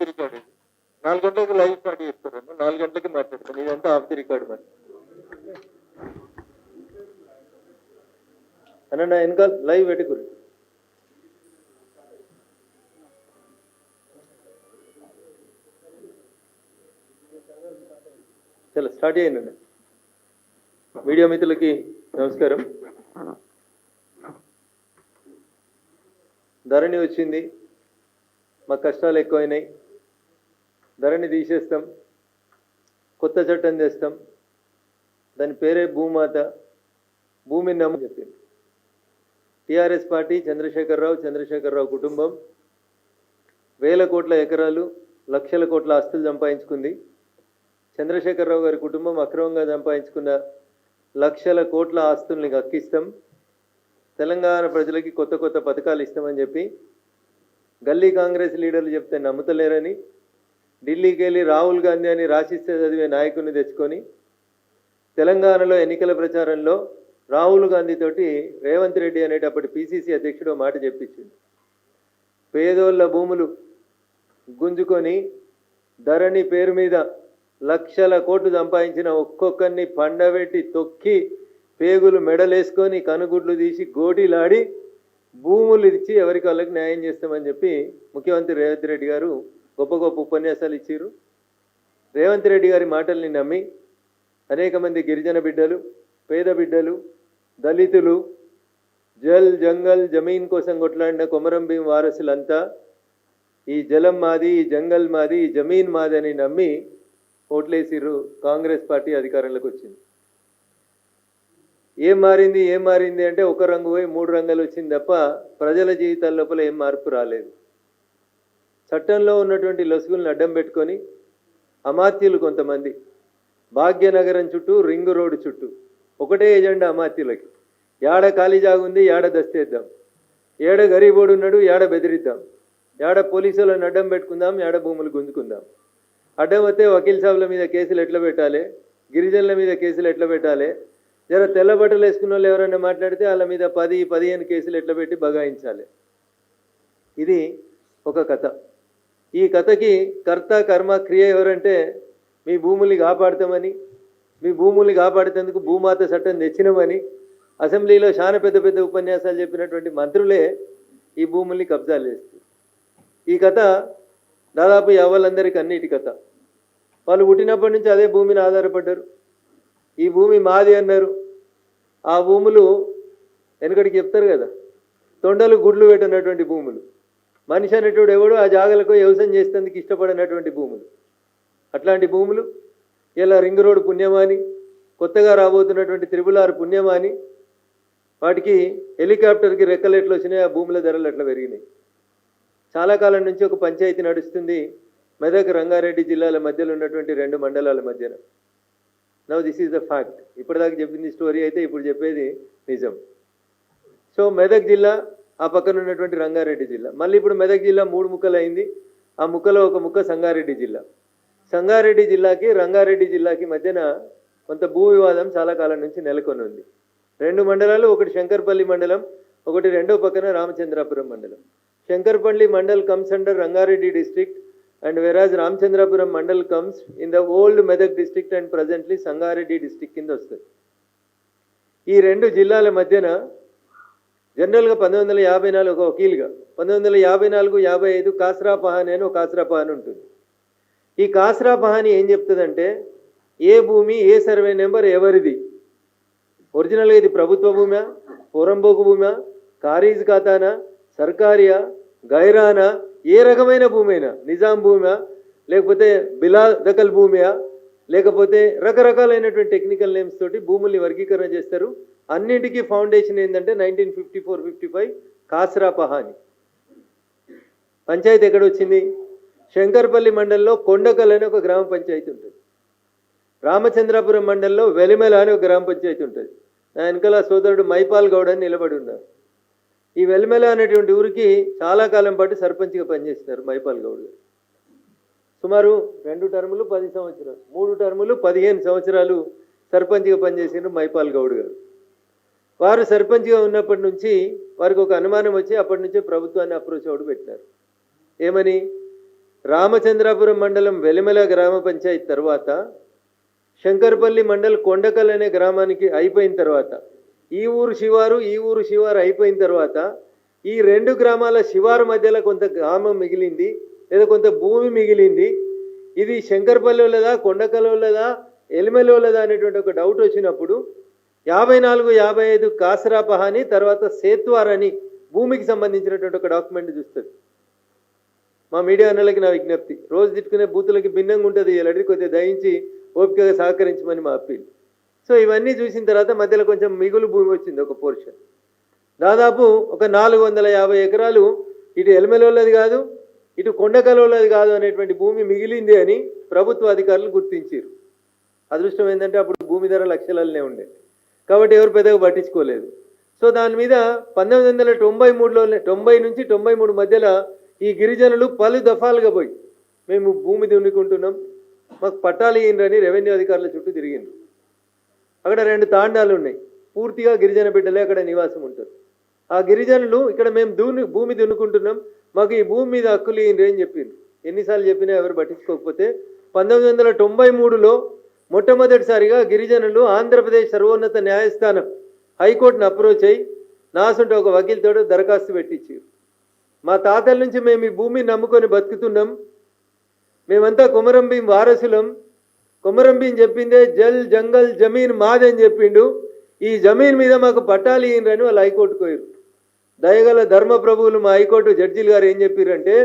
Record 4 గంటలకు live start చేస్తారమ్మా, 4 గంటలకి మాట్లాడతాను. ఇదంతా ఆఫ్ ది రికార్డు మరి అన్న వెనకాల లైవ్ పెట్టుకురు. చలో స్టార్ట్ చేయండి. మీడియా మిత్రులకి నమస్కారం. ధరణి వచ్చింది, మా కష్టాలు ఎక్కువైనాయి, ధరణి తీసేస్తాం, కొత్త చట్టం తెస్తాం, దాని పేరే భూమాత, భూమిని నమ్మని చెప్పింది. టీఆర్ఎస్ పార్టీ చంద్రశేఖరరావు కుటుంబం వేల కోట్ల ఎకరాలు, లక్షల కోట్ల ఆస్తులు సంపాదించుకుంది. చంద్రశేఖరరావు గారి కుటుంబం అక్రమంగా సంపాదించుకున్న లక్షల కోట్ల ఆస్తుల్ని హక్కిస్తాం, తెలంగాణ ప్రజలకి కొత్త కొత్త పథకాలు ఇస్తామని చెప్పి గల్లీ కాంగ్రెస్ లీడర్లు చెప్తే నమ్ముతలేరని ఢిల్లీకి వెళ్ళి రాహుల్ గాంధీ అని రాసిస్తే చదివే నాయకుడిని తెచ్చుకొని తెలంగాణలో ఎన్నికల ప్రచారంలో రాహుల్ గాంధీ తోటి రేవంత్ రెడ్డి అనేటప్పటి పిసిసి అధ్యక్షుడు మాట చెప్పించింది. పేదోళ్ళ భూములు గుంజుకొని ధరణి పేరు మీద లక్షల కోట్లు సంపాదించిన ఒక్కొక్కరిని పండబెట్టి తొక్కి పేగులు మెడలేసుకొని కనుగుడ్లు తీసి గోటీలాడి భూములు ఇచ్చి ఎవరికి వాళ్ళకి న్యాయం చేస్తామని చెప్పి ముఖ్యమంత్రి రేవంత్ రెడ్డి గారు గొప్ప గొప్ప ఉపన్యాసాలు ఇచ్చారు. రేవంత్ రెడ్డి గారి మాటల్ని నమ్మి అనేక మంది గిరిజన బిడ్డలు, పేద బిడ్డలు, దళితులు, జల్ జంగల్ జమీన్ కోసం కొట్లాడిన కొమరం భీం వారసులంతా ఈ జలం మాది, ఈ జంగల్ మాది, ఈ జమీన్ మాది అని నమ్మి ఓట్లేసిర్రు. కాంగ్రెస్ పార్టీ అధికారంలోకి వచ్చింది. ఏం మారింది అంటే ఒక రంగు పోయి 3 రంగులు వచ్చింది తప్ప ప్రజల జీవితాల లోపల ఏం మార్పు రాలేదు. చట్టంలో ఉన్నటువంటి లొసుగులను అడ్డం పెట్టుకొని అమాత్యులు కొంతమంది భాగ్యనగరం చుట్టూ, రింగ్ రోడ్డు చుట్టూ ఒకటే ఎజెండా అమాత్యులకి. ఏడ ఖాళీ జాగుంది, ఏడ దస్తేద్దాం, ఏడ గరీబోడు ఉన్నాడు, ఏడ బెదిరిద్దాం, ఏడ పోలీసులను అడ్డం పెట్టుకుందాం, ఏడ భూములు గుంజుకుందాం. అడ్డం వస్తే వకీల్ సాబుల మీద కేసులు ఎట్లా పెట్టాలి, గిరిజనుల మీద కేసులు ఎట్లా పెట్టాలి, జర తెల్ల బట్టలు వేసుకున్న వాళ్ళు ఎవరైనా మాట్లాడితే వాళ్ళ మీద 10-15 కేసులు ఎట్లా పెట్టి బగాయించాలి. ఇది ఒక కథ. ఈ కథకి కర్త కర్మ క్రియ ఎవరంటే మీ భూముల్ని కాపాడుతామని, మీ భూముల్ని కాపాడేందుకు భూమాత చట్టం తెచ్చినామని అసెంబ్లీలో చాలా పెద్ద పెద్ద ఉపన్యాసాలు చెప్పినటువంటి మంత్రులే ఈ భూముల్ని కబ్జాలు చేస్తారు. ఈ కథ దాదాపు యవ్వలందరికీ అన్నిటి కథ. వాళ్ళు పుట్టినప్పటి నుంచి అదే భూమిని ఆధారపడ్డారు. ఈ భూమి మాది అన్నారు. ఆ భూములు వెనకడికి చెప్తారు కదా, తొండలు గుడ్లు పెట్టినటువంటి భూములు, మనిషి అనేటోడు ఎవడో ఆ జాగలకు వ్యవసాయం చేసేందుకు ఇష్టపడినటువంటి భూములు. అట్లాంటి భూములు ఇలా రింగ్ రోడ్డు పుణ్యమాని, కొత్తగా రాబోతున్నటువంటి త్రిపుల్ పుణ్యమాని, వాటికి హెలికాప్టర్కి రెక్కలు ఎట్లా వచ్చినాయి, ఆ భూముల ధరలు ఎట్లా పెరిగినాయి. చాలా కాలం నుంచి ఒక పంచాయతీ నడుస్తుంది మెదక్ రంగారెడ్డి జిల్లాల మధ్యలో ఉన్నటువంటి 2 మండలాల మధ్యన. Now this is the fact. ఇప్పటిదాకా చెప్పింది స్టోరీ అయితే ఇప్పుడు చెప్పేది నిజం. సో మెదక్ జిల్లా, ఆ పక్కన ఉన్నటువంటి రంగారెడ్డి జిల్లా, మళ్ళీ ఇప్పుడు మెదక్ జిల్లా 3 ముక్కలు అయింది. ఆ ముక్కలో ఒక ముక్క సంగారెడ్డి జిల్లా. సంగారెడ్డి జిల్లాకి రంగారెడ్డి జిల్లాకి మధ్యన కొంత భూ వివాదం చాలా కాలం నుంచి నెలకొని ఉంది. 2 మండలాలు, ఒకటి శంకర్పల్లి మండలం, ఒకటి రెండో పక్కన రామచంద్రాపురం మండలం. Shankarpally mandal comes under Rangareddy district and whereas Ramchandrapuram mandal comes in the old Medak district and presently Sangareddy district కింద వస్తుంది. ఈ 2 జిల్లాల మధ్యన జనరల్గా 1954 ఒక వకీల్గా 1954-55 కాస్రా పహాని అని ఒక కాస్రా పహాని ఉంటుంది. ఈ కాస్రా పహాని ఏం చెప్తుందంటే ఏ భూమి, ఏ సర్వే నెంబర్ ఎవరిది, ఒరిజినల్గా ఇది ప్రభుత్వ భూమా, పొరంబోకు భూమా, ఖారీజ్ ఖాతానా, సర్కారియా, గైరానా, ఏ రకమైన భూమైనా, నిజాం భూమా, లేకపోతే బిలా దఖల్ భూమియా, లేకపోతే రకరకాలైనటువంటి టెక్నికల్ నేమ్స్ తోటి భూముల్ని వర్గీకరణ చేస్తారు. అన్నింటికీ ఫౌండేషన్ ఏంటంటే 1954-55 కాస్రా పహాని. పంచాయతీ ఎక్కడ వచ్చింది? శంకర్పల్లి మండలంలో కొండకల్ అని ఒక గ్రామ పంచాయతీ ఉంటుంది. రామచంద్రాపురం మండలంలో వెలిమెల అని ఒక గ్రామ పంచాయతీ ఉంటుంది. నా వెనకాల సోదరుడు మైపాల్ గౌడ్ అని నిలబడి ఉన్నారు. ఈ వెలిమెల అనేటువంటి ఊరికి చాలా కాలం పాటు సర్పంచ్గా పనిచేస్తున్నారు మైపాల్ గౌడ్ గారు. సుమారు 2 టర్ములు 10 సంవత్సరాలు, 3 టర్ములు 15 సంవత్సరాలు సర్పంచ్గా పనిచేసిన మైపాల్ గౌడ్ గారు. వారు సర్పంచ్గా ఉన్నప్పటి నుంచి వారికి ఒక అనుమానం వచ్చి అప్పటి నుంచే ప్రభుత్వాన్ని అప్రోచ్ అవుడు పెట్టినారు. ఏమని? రామచంద్రాపురం మండలం వెలిమెల గ్రామ పంచాయతీ తర్వాత శంకర్పల్లి మండల్ కొండకల్ అనే గ్రామానికి అయిపోయిన తర్వాత ఈ ఊరు శివారు అయిపోయిన తర్వాత ఈ రెండు గ్రామాల శివారు మధ్యలో కొంత గ్రామం మిగిలింది లేదా కొంత భూమి మిగిలింది. ఇది శంకర్పల్లి వాళ్ళదా కొండకల్ వాళ్ళదా ఎలిమెల వాళ్ళదా అనేటువంటి ఒక డౌట్ వచ్చినప్పుడు 54-55 కాసరా పహాని తర్వాత సేత్వార్ అని భూమికి సంబంధించినటువంటి ఒక డాక్యుమెంట్ చూస్తుంది. మా మీడియా అన్నలకి నా విజ్ఞప్తి, రోజు తిట్టుకునే బూతులకి భిన్నంగా ఉంటుంది, ఇలాంటిది కొద్దిగా దయించి ఓపికగా సహకరించమని మా అప్పీల్. సో ఇవన్నీ చూసిన తర్వాత మధ్యలో కొంచెం మిగులు భూమి వచ్చింది, ఒక పోర్షన్ దాదాపు ఒక 450 ఎకరాలు ఇటు ఎలిమెలోళ్ళది కాదు ఇటు కొండకలోళ్ళది కాదు అనేటువంటి భూమి మిగిలింది అని ప్రభుత్వ అధికారులు గుర్తించారు. అదృష్టం ఏంటంటే అప్పుడు భూమి ధర లక్షలనే ఉండే కాబట్టి ఎవరు పెద్దగా పట్టించుకోలేదు. సో దాని మీద 1993 నుంచి 93 మధ్యలో ఈ గిరిజనులు పలు దఫాలుగా పోయి మేము భూమి దున్నుకుంటున్నాం మాకు పట్టాలు ఇయ్యండి రెవెన్యూ అధికారుల చుట్టూ తిరిగిండ్రు. అక్కడ 2 తాండాలు ఉన్నాయి, పూర్తిగా గిరిజన బిడ్డలే అక్కడ నివాసం ఉంటారు. ఆ గిరిజనులు ఇక్కడ మేము భూమి దున్నుకుంటున్నాం మాకు ఈ భూమి మీద హక్కులు ఇయ్యండి అని చెప్పిండ్రు. ఎన్నిసార్లు చెప్పినా ఎవరు పట్టించుకోకపోతే 1993లో మొట్టమొదటిసారిగా గిరిజనులు ఆంధ్రప్రదేశ్ సర్వోన్నత న్యాయస్థానం హైకోర్టును అప్రోచ్ అయ్యి నాసుంటే ఒక వకీల్తోడు దరఖాస్తు పెట్టించారు. మా తాతల నుంచి మేము ఈ భూమిని నమ్ముకొని బతుకుతున్నాం, మేమంతా కొమరంభీం వారసులం, కొమరంభీం చెప్పిందే జల్ జంగల్ జమీన్ మాదని చెప్పిండు, ఈ జమీన్ మీద మాకు పట్టాలు ఇయ్యండి వాళ్ళు హైకోర్టుకు పోయారు. దయగల ధర్మ ప్రభువులు మా హైకోర్టు జడ్జిలు గారు ఏం చెప్పారంటే,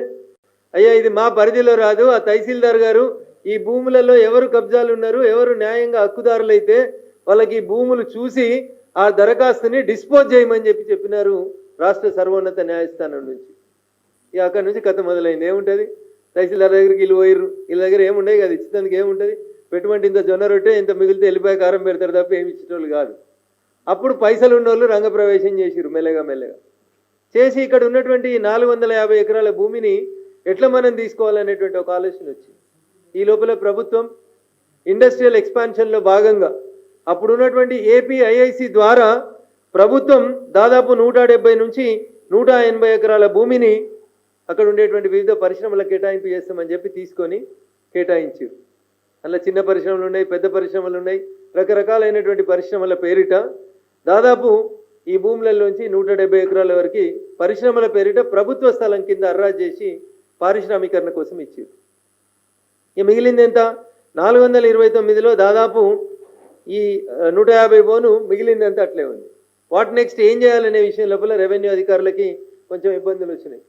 అయ్యా ఇది మా పరిధిలో రాదు, ఆ తహసీల్దార్ గారు ఈ భూములలో ఎవరు కబ్జాలు ఉన్నారు ఎవరు న్యాయంగా హక్కుదారులైతే వాళ్ళకి ఈ భూములు చూసి ఆ దరఖాస్తుని డిస్పోజ్ చేయమని చెప్పినారు రాష్ట్ర సర్వోన్నత న్యాయస్థానం నుంచి. ఇక అక్కడి నుంచి కథ మొదలైంది. ఏముంటుంది, తహసీల్దార్ దగ్గరికి వీళ్ళు పోయిర్రు, వీళ్ళ దగ్గర ఏముండవు కదా, ఇచ్చేందుకు ఏముంటుంది, పెట్టుబడి ఇంత జొన్న రొట్టె ఇంత మిగిలితే వెళ్ళిపోయి కారం పెడతారు తప్ప ఏమి ఇచ్చేటోళ్ళు కాదు. అప్పుడు పైసలు ఉన్నోళ్ళు రంగప్రవేశం చేసిరు, మెల్లగా చేసి ఇక్కడ ఉన్నటువంటి 450 ఎకరాల భూమిని ఎట్లా మనం తీసుకోవాలనేటువంటి ఒక ఆలోచన వచ్చింది. ఈ లోపల ప్రభుత్వం ఇండస్ట్రియల్ ఎక్స్పాన్షన్లో భాగంగా అప్పుడున్నటువంటి ఏపీఐఐసి ద్వారా ప్రభుత్వం దాదాపు 170 నుంచి 180 ఎకరాల భూమిని అక్కడ ఉండేటువంటి వివిధ పరిశ్రమలకు కేటాయింపు చేస్తామని చెప్పి తీసుకొని కేటాయించారు. అలా చిన్న పరిశ్రమలు ఉన్నాయి, పెద్ద పరిశ్రమలు ఉన్నాయి, రకరకాలైనటువంటి పరిశ్రమల పేరిట దాదాపు ఈ భూములలోంచి 170 ఎకరాల వరకు పరిశ్రమల పేరిట ప్రభుత్వ స్థలం కింద అర్రాజు చేసి పారిశ్రామీకరణ కోసం ఇచ్చారు. ఇక మిగిలింది ఎంత, 429లో దాదాపు ఈ 150 బోను మిగిలిందంతా అట్లే ఉంది. వాట్ నెక్స్ట్ ఏం చేయాలనే విషయం లోపల రెవెన్యూ అధికారులకి కొంచెం ఇబ్బందులు వచ్చినాయి.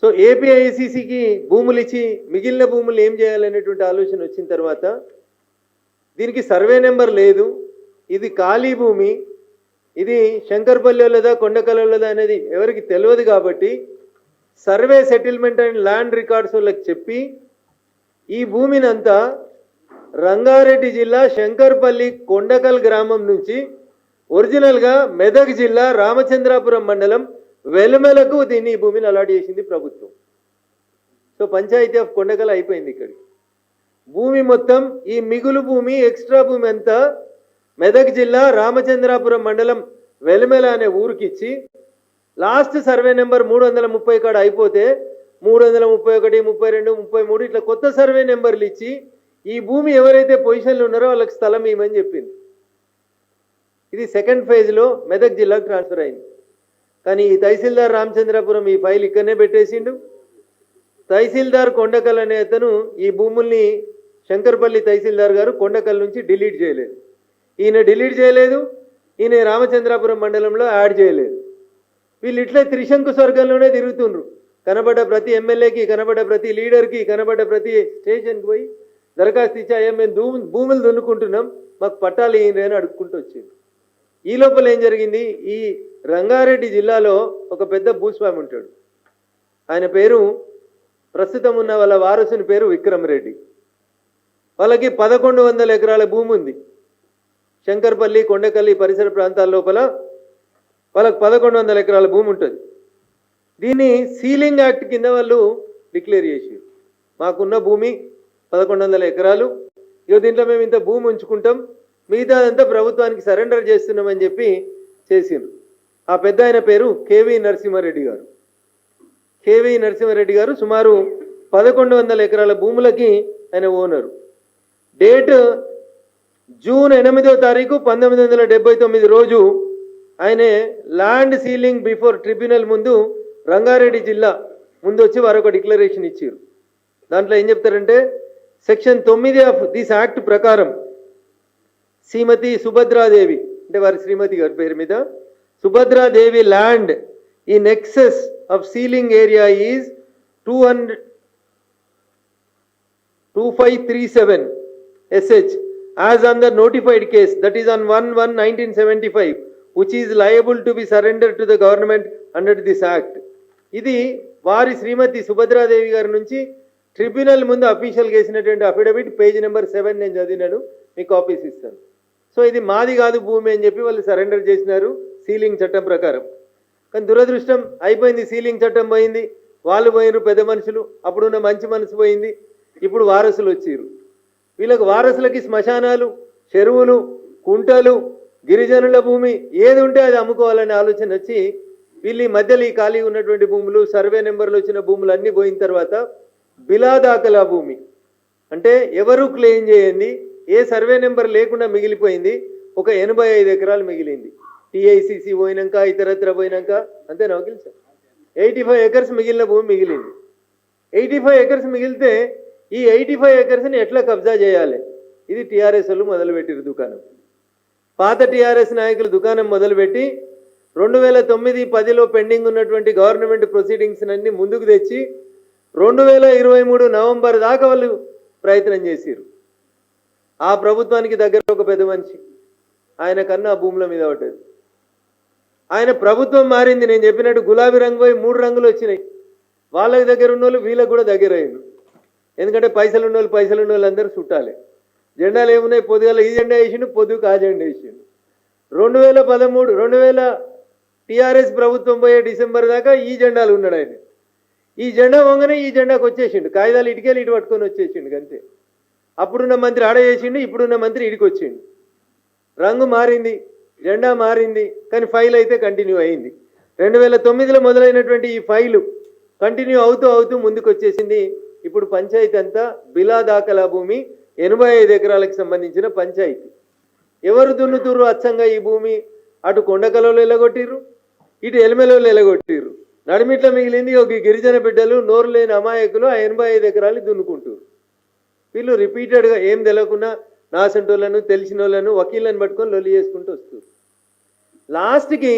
సో ఏపీఐసిసికి భూములు ఇచ్చి మిగిలిన భూములు ఏం చేయాలనేటువంటి ఆలోచన వచ్చిన తర్వాత దీనికి సర్వే నెంబర్ లేదు, ఇది ఖాళీ భూమి, ఇది శంకర్పల్లి వాళ్ళదా కొండకల్ వాళ్ళదా అనేది ఎవరికి తెలియదు కాబట్టి survey settlement and land records వాళ్ళకి చెప్పి ఈ భూమిని అంతా రంగారెడ్డి జిల్లా శంకర్పల్లి కొండకల్ గ్రామం నుంచి ఒరిజినల్గా మెదక్ జిల్లా రామచంద్రాపురం మండలం వెలుమెలకు దీన్ని ఈ భూమిని అలాట్ చేసింది ప్రభుత్వం. సో పంచాయతీ ఆఫ్ కొండకల్ అయిపోయింది. ఇక్కడికి భూమి మొత్తం ఈ మిగులు భూమి ఎక్స్ట్రా భూమి అంతా మెదక్ జిల్లా రామచంద్రాపురం మండలం వెలుమెల అనే ఊరికి ఇచ్చి లాస్ట్ సర్వే నెంబర్ 330 కాడ అయిపోతే 331, 32, 33 ఇట్లా కొత్త సర్వే నెంబర్లు ఇచ్చి ఈ భూమి ఎవరైతే పొజిషన్లో ఉన్నారో వాళ్ళకి స్థలం ఇవ్వమని చెప్పింది. ఇది సెకండ్ ఫేజ్లో మెదక్ జిల్లాకు ట్రాన్స్ఫర్ అయింది. కానీ ఈ తహసీల్దార్ రామచంద్రాపురం ఈ ఫైల్ ఇక్కడనే పెట్టేసిండు. తహసీల్దార్ కొండకల్ అనే అతను ఈ భూముల్ని శంకర్పల్లి తహసీల్దార్ గారు కొండకల్ నుంచి డిలీట్ చేయలేదు. ఈయన డిలీట్ చేయలేదు, ఈయన రామచంద్రాపురం మండలంలో యాడ్ చేయలేదు. వీళ్ళు ఇట్లే త్రిశంకు స్వర్గంలోనే తిరుగుతుండ్రు. కనబడ్డ ప్రతి ఎమ్మెల్యేకి, కనబడ్డ ప్రతి లీడర్కి, కనబడ్డ ప్రతి స్టేషన్కి పోయి దరఖాస్తు ఇచ్చాయా మేము భూములు దున్నుకుంటున్నాం మాకు పట్టాలు ఏంటి అని అడుక్కుంటూ వచ్చింది. ఈ లోపల ఏం జరిగింది, ఈ రంగారెడ్డి జిల్లాలో ఒక పెద్ద భూస్వామి ఉంటాడు. ఆయన పేరు ప్రస్తుతం ఉన్న వాళ్ళ వారసుని పేరు విక్రమ్ రెడ్డి. వాళ్ళకి 1100 ఎకరాల భూమి ఉంది. శంకర్పల్లి కొండకల్లి పరిసర ప్రాంతాల లోపల వాళ్ళకి 1100 ఎకరాల భూమి ఉంటుంది. దీన్ని సీలింగ్ యాక్ట్ కింద వాళ్ళు డిక్లేర్ చేసారు. మాకున్న భూమి 1100 ఎకరాలు, ఇక దీంట్లో మేము ఇంత భూమి ఉంచుకుంటాం, మిగతాదంతా ప్రభుత్వానికి సరెండర్ చేస్తున్నామని చెప్పి చేసిండ్రు. ఆ పెద్ద ఆయన పేరు కేవీ నరసింహారెడ్డి గారు. కేవీ నరసింహారెడ్డి గారు సుమారు 1100 ఎకరాల భూములకి ఆయన ఓనరు. డేట్ జూన్ 8వ తారీఖు 1979 రోజు ఆయన ల్యాండ్ సీలింగ్ బిఫోర్ ట్రిబ్యునల్ ముందు రంగారెడ్డి జిల్లా ముందు వచ్చి వారు ఒక డిక్లరేషన్ ఇచ్చారు. దాంట్లో ఏం చెప్తారంటే సెక్షన్ 9 ఆఫ్ దిస్ యాక్ట్ ప్రకారం శ్రీమతి సుభద్రాదేవి అంటే వారి శ్రీమతి గారి పేరు మీద Subhadra Devi land in excess of ceiling area is 2537 SH as on the notified case that is on 1/1/1975 which is liable to be surrendered to the government under this act. ఇది వారి శ్రీమతి సుభద్రాదేవి గారి నుంచి ట్రిబ్యునల్ ముందు అఫీషియల్ చేసినటువంటి అఫిడవిట్ పేజ్ నెంబర్ 7 నేను చదివినాను, మీకు copies ఇస్తాను. So ఇది మాది కాదు భూమి అని చెప్పి వాళ్ళు సరెండర్ చేసినారు సీలింగ్ చట్టం ప్రకారం. కానీ దురదృష్టం అయిపోయింది, సీలింగ్ చట్టం పోయింది, వాళ్ళు పోయినారు పెద్ద మనుషులు, అప్పుడున్న మంచి మనసు పోయింది, ఇప్పుడు వారసులు వచ్చిర్రు. వీళ్ళకి వారసులకి శ్మశానాలు, చెరువులు, కుంటలు, గిరిజనుల భూమి ఏది ఉంటే అది అమ్ముకోవాలనే ఆలోచన వచ్చి వీళ్ళు ఈ మధ్యలో ఈ ఖాళీ ఉన్నటువంటి భూములు, సర్వే నెంబర్లు వచ్చిన భూములు అన్నీ పోయిన తర్వాత బిలాదాఖలా భూమి అంటే ఎవరు క్లెయిమ్ చేయండి, ఏ సర్వే నెంబర్ లేకుండా మిగిలిపోయింది ఒక 85 ఎకరాలు మిగిలింది. టీఐసిసి పోయినాక ఇతరత్ర పోయినాక అంతే నాకు తెలుసు 85 ఎకర్స్ మిగిలిన భూమి మిగిలింది. 85 ఎకర్స్ మిగిలితే ఈ 85 ఎకర్స్ని ఎట్లా కబ్జా చేయాలి, ఇది టీఆర్ఎస్ వాళ్ళు మొదలుపెట్టారు దుకాణం. పాత టీఆర్ఎస్ నాయకులు దుకాణం మొదలుపెట్టి 2009-10లో పెండింగ్ ఉన్నటువంటి గవర్నమెంట్ ప్రొసీడింగ్స్ అన్ని ముందుకు తెచ్చి 2023 నవంబర్ దాకా వాళ్ళు ప్రయత్నం చేశారు. ఆ ప్రభుత్వానికి దగ్గర ఒక పెద్ద మనిషి, ఆయన కన్నా ఆ భూముల మీద పడ్డది. ఆయన ప్రభుత్వం మారింది, నేను చెప్పినట్టు గులాబీ రంగు పోయి 3 రంగులు వచ్చినాయి. వాళ్ళకి దగ్గర ఉన్న వాళ్ళు వీళ్ళకి కూడా దగ్గర అయ్యారు. ఎందుకంటే పైసలు ఉన్న వాళ్ళు అందరూ చుట్టాలి. జెండాలు ఏమున్నాయి, పొద్దుగాల ఈ జెండా వేసిండు, పొద్దుకు ఆ జెండా వేసిండు. 2013 టీఆర్ఎస్ ప్రభుత్వం పోయే డిసెంబర్ దాకా ఈ జెండాలు ఉన్నాడు ఆయన. ఈ జెండా వంగనే ఈ జెండాకు వచ్చేసిండు, కాగితాలు ఇటుకెళ్ళి ఇటు పట్టుకొని వచ్చేసిండు అంతే. అప్పుడున్న మంత్రి ఆడ చేసిండు, ఇప్పుడున్న మంత్రి ఇడికి వచ్చిండు. రంగు మారింది, జెండా మారింది, కానీ ఫైల్ అయితే కంటిన్యూ అయింది. 2009లో మొదలైనటువంటి ఈ ఫైలు కంటిన్యూ అవుతూ ముందుకు వచ్చేసింది. ఇప్పుడు పంచాయతీ అంతా బిలా దాఖలా భూమి 85 ఎకరాలకు సంబంధించిన పంచాయతీ. ఎవరు దున్నుతుర్రు అచ్చంగా ఈ భూమి? అటు కొండకలలో ఎలగొట్టిర్రు, ఇటు ఎలిమెలలో ఎలగొట్టిర్రు. నడిమిట్ల మిగిలింది ఒక గిరిజన బిడ్డలు, నోరు లేని అమాయకులు ఆ 85 ఎకరాలు దున్నుకుంటారు. వీళ్ళు రిపీటెడ్గా ఏం తెలియకుండా నాసంటోళ్ళను తెలిసిన వాళ్ళను వకీళ్ళని పట్టుకొని లొల్లి చేసుకుంటూ వస్తారు. లాస్ట్కి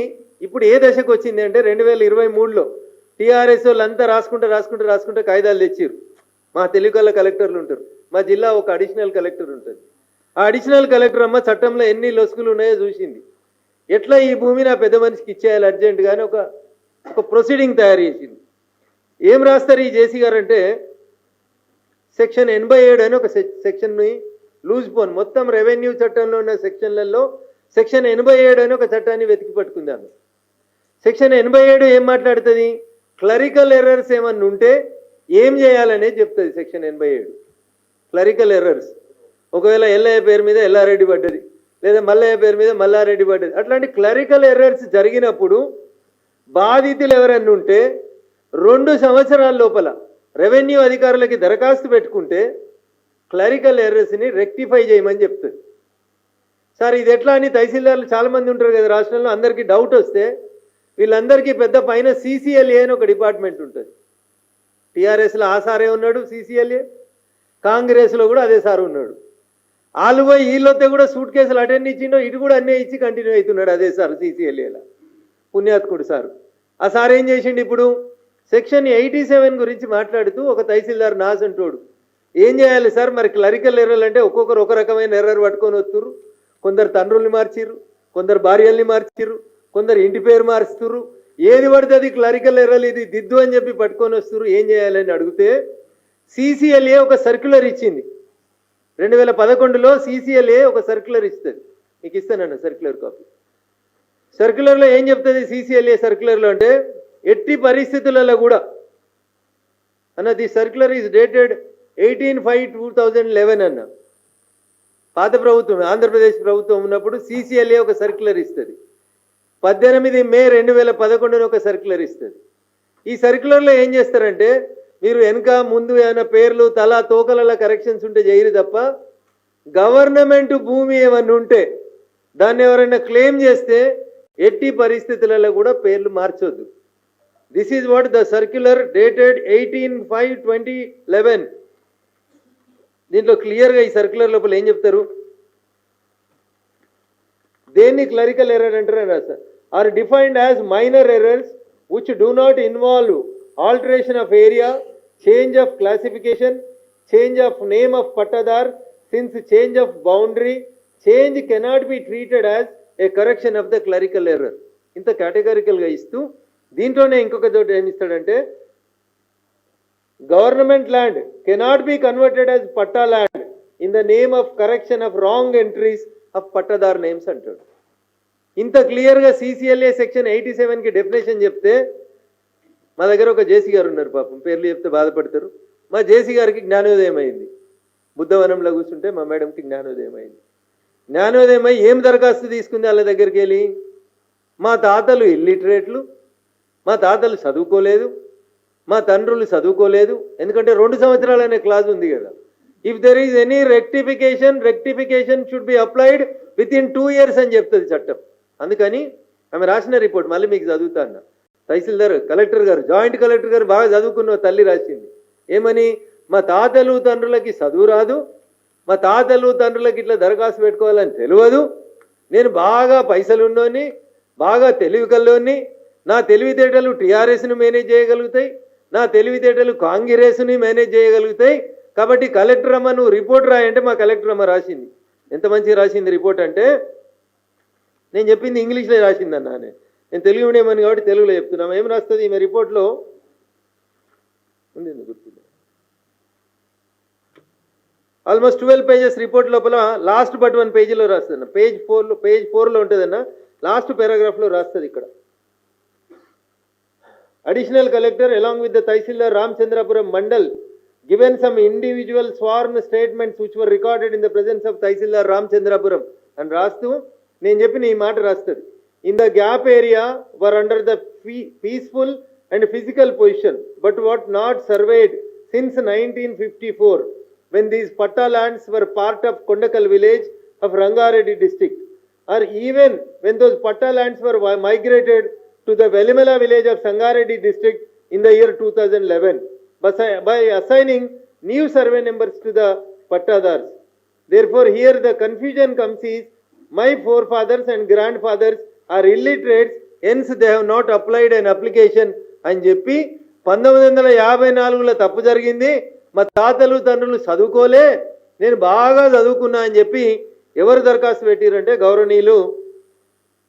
ఇప్పుడు ఏ దశకు వచ్చింది అంటే 2023లో టీఆర్ఎస్ వాళ్ళంతా రాసుకుంటే కాగితాలు తెచ్చిర్రు. మా తెలుగుల కలెక్టర్లు ఉంటారు, మా జిల్లా ఒక అడిషనల్ కలెక్టర్ ఉంటుంది. ఆ అడిషనల్ కలెక్టర్ అమ్మ చట్టంలో ఎన్ని లొసుగులు ఉన్నాయో చూసింది. ఎట్లా ఈ భూమి నా పెద్ద మనిషికి ఇచ్చేయాలి అర్జెంటుగానే ఒక ప్రొసీడింగ్ తయారు చేసింది. ఏం రాస్తారు ఈ జేసీ గారు అంటే సెక్షన్ 87 అని ఒక సెక్షన్ని లూజ్ పోన్ మొత్తం రెవెన్యూ చట్టంలో ఉన్న సెక్షన్లలో సెక్షన్ 87 అని ఒక చట్టాన్ని వెతికి పట్టుకుందాము. సెక్షన్ 87 ఏం మాట్లాడుతుంది? క్లరికల్ ఎర్రర్స్ ఏమన్నా ఉంటే ఏం చేయాలనేది చెప్తుంది సెక్షన్ 87. క్లరికల్ ఎర్రర్స్, ఒకవేళ ఎల్లయ్య పేరు మీద ఎల్లారెడ్డి పడ్డది, లేదా మల్లయ్య పేరు మీద మల్లారెడ్డి పడ్డది, అట్లాంటి క్లరికల్ ఎర్రర్స్ జరిగినప్పుడు బాధితులు ఎవరన్నా ఉంటే 2 సంవత్సరాల లోపల రెవెన్యూ అధికారులకి దరఖాస్తు పెట్టుకుంటే క్లరికల్ ఎర్రర్స్ని రెక్టిఫై చేయమని చెప్తుంది. సార్ ఇది ఎట్లా అని తహసీల్దార్లు చాలామంది ఉంటారు కదా రాష్ట్రంలో, అందరికీ డౌట్ వస్తే వీళ్ళందరికీ పెద్ద పైన CCLA అని ఒక డిపార్ట్మెంట్ ఉంటుంది. టీఆర్ఎస్లో ఆ సారే ఉన్నాడు CCLA, కాంగ్రెస్లో కూడా అదే సార్ ఉన్నాడు. వాళ్ళు పోయి వీళ్ళొస్తే కూడా సూట్ కేసులు అటెండ్ ఇచ్చిండో ఇటు కూడా అన్నీ ఇచ్చి కంటిన్యూ అవుతున్నాడు అదే సార్ CCLAలో, పుణ్యాత్కుడు సార్. ఆ సార్ ఏం చేసిండు ఇప్పుడు సెక్షన్ 87 గురించి మాట్లాడుతూ ఒక తహసీల్దార్ నాసంటోడు ఏం చేయాలి సార్ మరి క్లరికల్ ఎర్రర్లు అంటే ఒక్కొక్కరు ఒక రకమైన ఎర్రర్ పట్టుకొని వస్తుర్రు. కొందరు తండ్రుల్ని మార్చిర్రు, కొందరు భార్యల్ని మార్చిర్రు, కొందరు ఇంటి పేరు మారుస్తుర్రు, ఏది పడితే అది క్లరికల్ ఎర్రర్లు ఇది దిద్దు అని చెప్పి పట్టుకొని వస్తుర్రు. ఏం చేయాలని అడిగితే CCLA ఒక సర్క్యులర్ ఇచ్చింది. 2011లో CCLA ఒక సర్క్యులర్ ఇస్తుంది, మీకు ఇస్తానన్న సర్క్యులర్ కాపీ. సర్క్యులర్లో ఏం చెప్తుంది CCLA సర్క్యులర్లో అంటే ఎట్టి పరిస్థితులలో కూడా అన్న ది సర్క్యులర్ ఈజ్ డేటెడ్ 18/5/2011 అన్న. పాత ప్రభుత్వం ఆంధ్రప్రదేశ్ ప్రభుత్వం ఉన్నప్పుడు CCLA ఒక సర్క్యులర్ ఇస్తుంది. 18 మే 2011 ఒక సర్క్యులర్ ఇస్తుంది. ఈ సర్క్యులర్లో ఏం చేస్తారంటే మీరు వెనక ముందు ఏమైనా పేర్లు తలా తోకల కరెక్షన్స్ ఉంటే చేయరు తప్ప గవర్నమెంట్ భూమి ఏమన్నా ఉంటే దాన్ని ఎవరైనా క్లెయిమ్ చేస్తే ఎట్టి పరిస్థితులలో కూడా పేర్లు మార్చొద్దు. This is what the circular dated 18/5/2011. దీంట్లో క్లియర్గా ఈ సర్క్యులర్ లోపల ఏం చెప్తారు, దేన్ని క్లరికల్ ఎర్రర్ అంటారు రాస్తారు. Are defined as minor errors which do not involve alteration of area, change of classification, change of name of pattadar, since change of boundary, change cannot be treated as a correction of the clerical error. ఇంత కేటగారికల్గా ఇస్తూ దీంట్లోనే ఇంకొక చోట ఏమి ఇస్తాడంటే government land cannot be converted as patta land in the name of correction of wrong entries of pattadar names అంటాడు. ఇంత క్లియర్గా CCLA సెక్షన్ 87కి డెఫినేషన్ చెప్తే మా దగ్గర ఒక జేసీ గారు ఉన్నారు, పాపం పేర్లు చెప్తే బాధపడతారు. మా జేసీ గారికి జ్ఞానోదయం అయింది. బుద్ధవనంలో కూర్చుంటే మా మేడంకి జ్ఞానోదయం అయింది. జ్ఞానోదయం అయ్యి ఏం దరఖాస్తు తీసుకుంది వాళ్ళ దగ్గరికి వెళ్ళి, మా తాతలు ఇల్లిటరేట్లు, మా తాతలు చదువుకోలేదు, మా తండ్రులు చదువుకోలేదు. ఎందుకంటే 2 సంవత్సరాలు అనే క్లాజ్ ఉంది కదా. If there is any rectification should be applied with in 2 years అని చెప్తుంది చట్టం. అందుకని ఆమె రాసిన రిపోర్ట్ మళ్ళీ మీకు చదువుతా అన్న. తహసీల్దార్, కలెక్టర్ గారు, జాయింట్ కలెక్టర్ గారు బాగా చదువుకున్న తల్లి రాసింది. ఏమని, మా తాతలు తండ్రులకి చదువు రాదు, మా తాతలు తండ్రులకి ఇట్లా దరఖాస్తు పెట్టుకోవాలని తెలియదు, నేను బాగా పైసలున్నోని, బాగా తెలివి కల్లోని, నా తెలివితేటలు టీఆర్ఎస్ను మేనేజ్ చేయగలుగుతాయి, నా తెలివితేటలు కాంగ్రెస్ని మేనేజ్ చేయగలుగుతాయి, కాబట్టి కలెక్టర్ అమ్మ నువ్వు రిపోర్ట్ రాయంటే మా కలెక్టర్ అమ్మ రాసింది. ఎంత మంచిగా రాసింది రిపోర్ట్ అంటే, నేను చెప్పింది ఇంగ్లీష్లో రాసిందన్నా, నేను తెలుగు మీడియం కాబట్టి తెలుగులో చెప్తున్నాము. ఏం రాస్తుంది ఈమె రిపోర్ట్లో ఉంది, గుర్తుంది. ఆల్మోస్ట్ 12 pages రిపోర్ట్ లోపల లాస్ట్ బట్ 1 పేజీలో రాస్తుంది. పేజ్ 4లో ఉంటుందన్న, లాస్ట్ పారాగ్రాఫ్లో రాస్తుంది. ఇక్కడ additional collector along with the Tahsildar Ramchandrapuram Mandal given some individual sworn statements which were recorded in the presence of Tahsildar Ramchandrapuram అని రాస్తూ నేను చెప్పిన ఈ మాట రాస్తుంది. In the gap area were under the peaceful and physical position but what not surveyed since 1954 when these patta lands were part of Kondakal village of Rangareddy district, or even when those patta lands were migrated to the Velimala village of Sangareddy district in the year 2011 by assigning new survey numbers to the pattadars. Therefore here the confusion comes is my forefathers and grandfathers are illiterates, hence they have not applied an application అని చెప్పి 1954లో తప్పు జరిగింది, మా తాతలు తండ్రులు చదువుకోలే, నేను బాగా చదువుకున్నా అని చెప్పి ఎవరు దరఖాస్తు పెట్టారంటే గౌరవనీయులు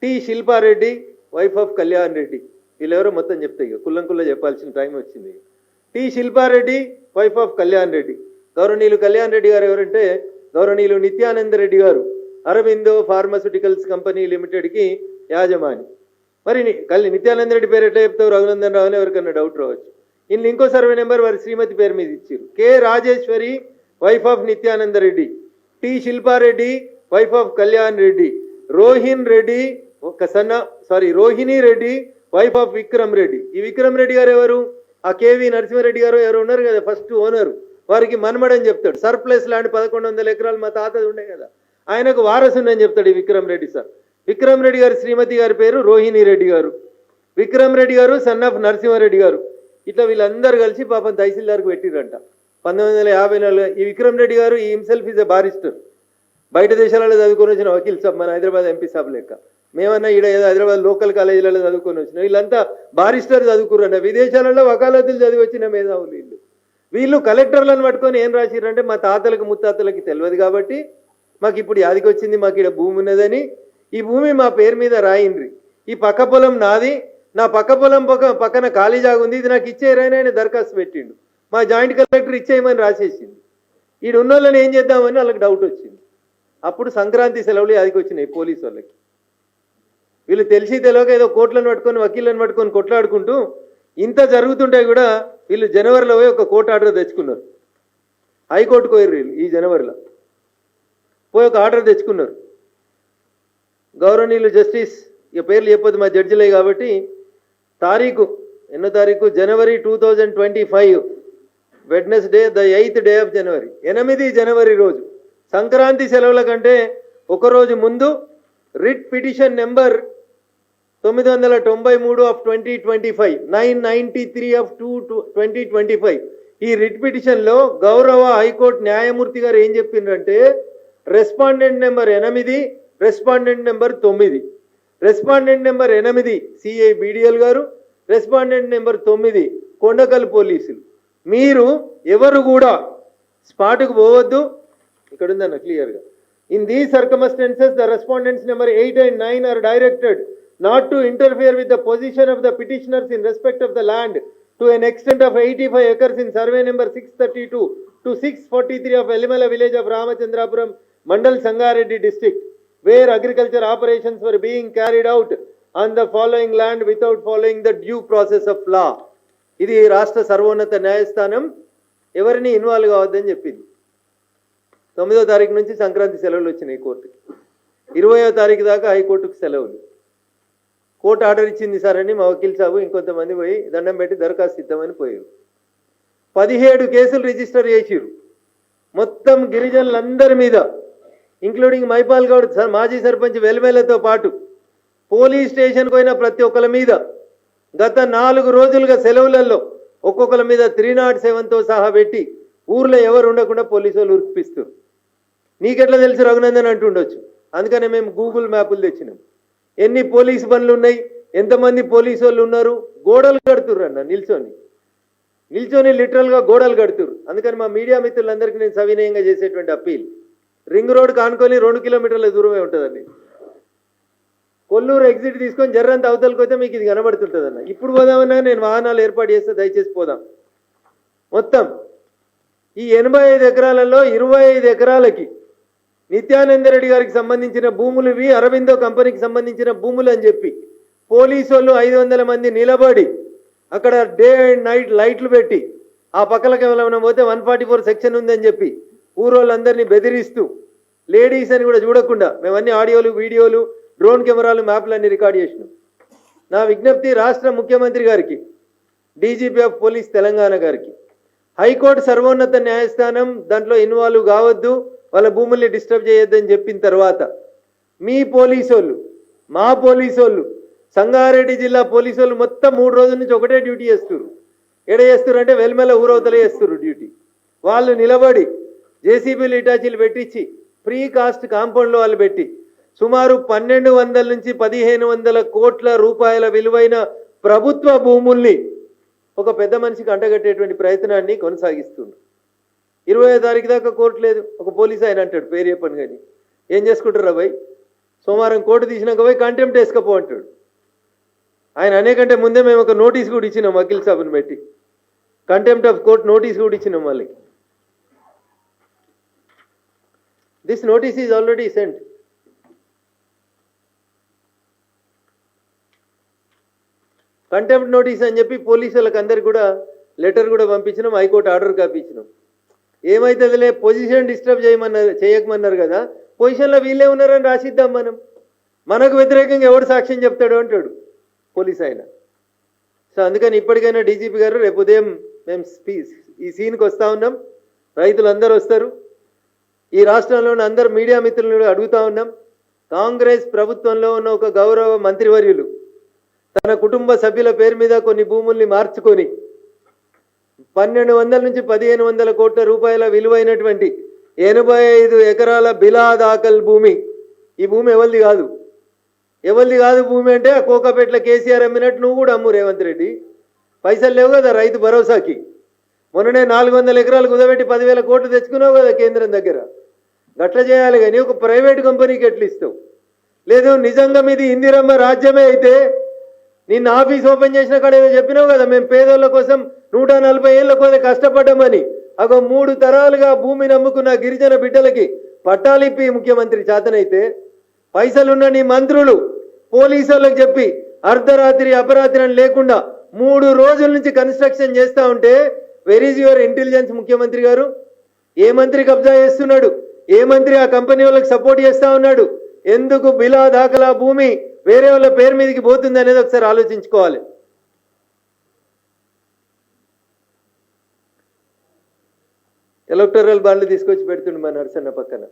T Shilpa Reddy, wife of Kalyan Reddy. వీళ్ళెవరో మొత్తం చెప్తే ఇక కుల్లంకుల్లో చెప్పాల్సిన టైం వచ్చింది. T Shilpa Reddy, wife of Kalyan Reddy. గౌరవనీయులు కళ్యాణ్ రెడ్డి గారు ఎవరంటే గౌరవనీయులు నిత్యానంద రెడ్డి గారు, అరబిందో ఫార్మాస్యూటికల్స్ కంపెనీ లిమిటెడ్కి యాజమాని. మరి నిత్యానంద రెడ్డి పేరు ఎట్లా చెప్తావు, రఘునందన్ రావు అని ఎవరికన్నా డౌట్ రావచ్చు. ఇన్ని ఇంకో సర్వే నెంబర్ వారి శ్రీమతి పేరు మీద ఇచ్చారు. K Rajeshwari, wife of Nityananda Reddy. T Shilpa Reddy, wife of Kalyan Reddy. Rohini Reddy, wife of Vikram Reddy. ఈ విక్రమ్ రెడ్డి గారు ఎవరు, ఆ కేవి నరసింహారెడ్డి గారు ఎవరు ఉన్నారు కదా ఫస్ట్ ఓనరు, వారికి మనమడని చెప్తాడు. సర్ప్లస్ ల్యాండ్ 1100 ఎకరాలు మా తాతది ఉండే కదా, ఆయనకు వారసుని చెప్తాడు ఈ విక్రమ్ రెడ్డి సార్. విక్రమ్ రెడ్డి గారి శ్రీమతి గారి పేరు రోహిణి రెడ్డి గారు. విక్రమ్ రెడ్డి గారు సన్ ఆఫ్ నరసింహారెడ్డి గారు. ఇట్లా వీళ్ళందరూ కలిసి పాపం తహసీల్దార్కి పెట్టిరంట 1954. ఈ విక్రమ్ రెడ్డి గారు ఈ హిమ్సెల్ఫ్ ఈజ్ ఎ బారిస్టర్. బయట దేశాలలో చదువుకొని వచ్చిన వకీల్ సాబ్, మన హైదరాబాద్ ఎంపీ సాబ్ లెక్క. మేమన్నా ఈడ ఏదో హైదరాబాద్ లోకల్ కాలేజీలలో చదువుకొని వచ్చినాం, వీళ్ళంతా బారిస్టర్ చదువుకురంట. విదేశాలలో వకాలతులు చదివి వచ్చిన మేధావులు వీళ్ళు కలెక్టర్లను పట్టుకొని ఏం రాసిరంటే మా తాతలకు ముత్తాతలకి తెలియదు కాబట్టి మాకు ఇప్పుడు యాదికి వచ్చింది, మాకు ఇక్కడ భూమి ఉన్నదని ఈ భూమి మా పేరు మీద రాయిండ్రి, ఈ పక్క పొలం నాది, నా పక్క పొలం పక్కన ఖాళీ జాగా ఉంది, ఇది నాకు ఇచ్చేయరని ఆయన దరఖాస్తు పెట్టిండు. మా జాయింట్ కలెక్టర్ ఇచ్చేయమని రాసేసింది. ఈడు ఉన్న వాళ్ళని ఏం చేద్దామని వాళ్ళకి డౌట్ వచ్చింది. అప్పుడు సంక్రాంతి సెలవులు యాదికి వచ్చినాయి పోలీసు వాళ్ళకి. వీళ్ళు తెలిసి తెలియక ఏదో కోర్టులను పట్టుకొని వకీళ్ళని పట్టుకొని కొట్లాడుకుంటూ ఇంత జరుగుతుంటే కూడా వీళ్ళు జనవరిలో పోయి ఒక కోర్టు ఆర్డర్ తెచ్చుకున్నారు. హైకోర్టుకు పోయారు వీళ్ళు ఈ జనవరిలో పోయి ఒక ఆర్డర్ తెచ్చుకున్నారు. గౌరవనీయులు జస్టిస్ ఇక పేర్లు చెప్పొద్దు మా జడ్జిలే కాబట్టి తారీఖు ఎన్నో తారీఖు జనవరి 2025 Wednesday the 8th day of January 8 జనవరి రోజు సంక్రాంతి సెలవుల కంటే ఒకరోజు ముందు writ petition number 993 of 2025 993 of 2025 ఈ రిట్ పిటిషన్లో గౌరవ హైకోర్టు న్యాయమూర్తి గారు ఏం చెప్పిండ్రంటే respondent number 8 respondent number 9 respondent number 8 CI BDL గారు రెస్పాండెంట్ నెంబర్ 9 కొండకల్ పోలీసులు మీరు ఎవరు కూడా స్పాట్కు పోవద్దు ఇక్కడ ఉందన్న క్లియర్గా in these circumstances the respondents number 8 and 9 are directed not to interfere with the position of the petitioners in respect of the land to an extent of 85 acres in survey number 632 to 643 of Elimala village of Ramachandrapuram, Mandal Sangareddy district, where agriculture operations were being carried out on the following land without following the due process of law. ఇది రాష్ట్ర సర్వోన్నత న్యాయస్థానం ఎవరిని involve కావద్దని చెప్పింది. 9వ తారీఖు నుంచి సంక్రాంతి సెలవులు వచ్చినాయి కోర్టుకి, 20వ తారీఖు దాకా హైకోర్టుకు సెలవులు. కోర్టు ఆర్డర్ ఇచ్చింది సార్ అని మా వకీల్ సాబు ఇంకొంతమంది పోయి దండం పెట్టి దరఖాస్తు ఇద్దామని పోయారు. 17 కేసులు రిజిస్టర్ చేసిరు మొత్తం గిరిజనులందరి మీద, ఇంక్లూడింగ్ మైపాల్ గౌడ్ మాజీ సర్పంచ్ వెల్మెలతో పాటు పోలీస్ స్టేషన్కి పోయిన ప్రతి ఒక్కరి మీద గత 4 రోజులుగా సెలవులలో ఒక్కొక్కరి మీద 307తో సహా పెట్టి ఊర్లో ఎవరు ఉండకుండా పోలీసు వాళ్ళు ఉరికిపిస్తారు. నీకెట్లా తెలుసు రఘునందన్ అంటుండొచ్చు, అందుకనే మేము గూగుల్ మ్యాపులు తెచ్చినాం. ఎన్ని పోలీసు బండ్లు ఉన్నాయి, ఎంతమంది పోలీసు వాళ్ళు ఉన్నారు, గోడలు కడుతుర్రు అన్న నిల్చొని లిటరల్గా గోడలు కడుతుర్రు. అందుకని మా మీడియా మిత్రులందరికీ నేను సవినయంగా చేసేటువంటి అప్పీల్, రింగ్ రోడ్ కానుకొని 2 కిలోమీటర్ల దూరమే ఉంటుందండి. కొల్లూరు ఎగ్జిట్ తీసుకొని జర్రంత అవతలకి పోతే మీకు ఇది కనబడుతుంటుంది అన్న. ఇప్పుడు పోదామన్నా నేను వాహనాలు ఏర్పాటు చేస్తే దయచేసి పోదాం. మొత్తం ఈ 85 ఎకరాలలో 25 ఎకరాలకి నిత్యానందరెడ్డి గారికి సంబంధించిన భూములు ఇవి, అరవిందో కంపెనీకి సంబంధించిన భూములు అని చెప్పి పోలీసు వాళ్ళు 500 మంది నిలబడి అక్కడ డే అండ్ నైట్ లైట్లు పెట్టి ఆ పక్కలకి ఏమైనా పోతే 144 సెక్షన్ ఉందని చెప్పి ఊరోళ్ళందరినీ బెదిరిస్తూ లేడీస్ అని కూడా చూడకుండా మేమన్నీ ఆడియోలు వీడియోలు డ్రోన్ కెమెరాలు మ్యాప్లన్నీ రికార్డ్ చేసినాం. నా విజ్ఞప్తి రాష్ట్ర ముఖ్యమంత్రి గారికి, డీజీపీ ఆఫ్ పోలీస్ తెలంగాణ గారికి, హైకోర్టు సర్వోన్నత న్యాయస్థానం దాంట్లో ఇన్వాల్వ్ కావద్దు, వాళ్ళ భూముల్ని డిస్టర్బ్ చేయొద్దని చెప్పిన తర్వాత మీ పోలీసోళ్ళు మా పోలీసోళ్ళు సంగారెడ్డి జిల్లా పోలీసోళ్ళు మొత్తం 3 రోజుల నుంచి ఒకటే డ్యూటీ చేస్తున్నారు. ఎడ చేస్తున్నారు అంటే వెల్మెల ఊరవతలే చేస్తున్నారు డ్యూటీ. వాళ్ళు నిలబడి జేసీబీలు ఇటాచీలు పెట్టించి ప్రీ కాస్ట్ కాంపౌండ్లో వాళ్ళు పెట్టి సుమారు 1200 నుంచి 1500 కోట్ల రూపాయల విలువైన ప్రభుత్వ భూముల్ని ఒక పెద్ద మనిషికి అంటగట్టేటువంటి ప్రయత్నాన్ని కొనసాగిస్తున్నారు. 20వ తారీఖు దాకా కోర్టు లేదు. ఒక పోలీసు ఆయన అంటాడు, పేరు చెప్పను కానీ, ఏం చేసుకుంటారు అబ్బాయి, సోమవారం కోర్టు తీసినాక పోయి కంటెంప్ట్ వేసుకపో అంటాడు. ఆయన అనేకంటే ముందే మేము ఒక నోటీస్ కూడా ఇచ్చినాం, వకీల్ సాబుని పెట్టి కంటెంప్ట్ ఆఫ్ కోర్ట్ నోటీస్ కూడా ఇచ్చినాం వాళ్ళకి. This notice is already sent. Contempt notice అని చెప్పి పోలీసులకు అందరికి కూడా లెటర్ కూడా పంపించినాం, హైకోర్టు ఆర్డర్ కాపించినాం. ఏమైతుందిలే పొజిషన్ డిస్టర్బ్ చేయకమన్నారు కదా, పొజిషన్లో వీళ్ళే ఉన్నారని రాసిద్దాం మనం, మనకు వ్యతిరేకంగా ఎవడు సాక్ష్యం చెప్తాడు అంటాడు పోలీస్ ఆయన. సో అందుకని ఇప్పటికైనా డీజీపీ గారు రేపు ఉదయం మేము ఈ సీన్కి వస్తూ ఉన్నాం, రైతులందరూ వస్తారు, ఈ రాష్ట్రంలోని అందరు మీడియా మిత్రులను అడుగుతూ ఉన్నాం. కాంగ్రెస్ ప్రభుత్వంలో ఉన్న ఒక గౌరవ మంత్రివర్యులు తన కుటుంబ సభ్యుల పేరు మీద కొన్ని భూముల్ని మార్చుకొని 1200 నుంచి 1500 కోట్ల రూపాయల విలువైనటువంటి 85 ఎకరాల బిలా దాఖల్ భూమి, ఈ భూమి ఎవరిది కాదు. భూమి అంటే కోకాపేటలో కేసీఆర్ అమ్మినట్టు నువ్వు కూడా అమ్ము రేవంత్ రెడ్డి, పైసలు లేవు కదా రైతు భరోసాకి. మొన్ననే 400 ఎకరాలు కుదబెట్టి 10,000 కోట్లు తెచ్చుకున్నావు కదా కేంద్రం దగ్గర. గట్ల చేయాలి కానీ ఒక ప్రైవేట్ కంపెనీకి ఎట్లు ఇస్తావు? లేదు నిజంగా మీది ఇందిరమ్మ రాజ్యమే అయితే నిన్న ఆఫీస్ ఓపెన్ చేసిన కాడ ఏదో చెప్పినావు కదా, మేము పేదోళ్ళ కోసం 140 ఏళ్ళ కోసం కష్టపడ్డామని. అగో 3 తరాలుగా భూమిని నమ్ముకున్న గిరిజన బిడ్డలకి పట్టాలిప్పి ముఖ్యమంత్రి చేతనైతే పైసలున్న నీ మంత్రులు పోలీసులకు చెప్పి అర్ధరాత్రి అపరాత్రి అని లేకుండా 3 రోజుల నుంచి కన్స్ట్రక్షన్ చేస్తూ ఉంటే వెర్ ఈజ్ యువర్ ఇంటెలిజెన్స్ ముఖ్యమంత్రి గారు? ఏ మంత్రి కబ్జా చేస్తున్నాడు? ఏ మంత్రి ఆ కంపెనీ వాళ్ళకి సపోర్ట్ చేస్తూ ఉన్నాడు? ఎందుకు బిలా దాఖలా భూమి వేరే వాళ్ళ పేరు మీదకి పోతుంది అనేది ఒకసారి ఆలోచించుకోవాలి. ఎలక్టరల్ బాండ్లు తీసుకొచ్చి పెడుతుండే మా నరసన్న పక్కన.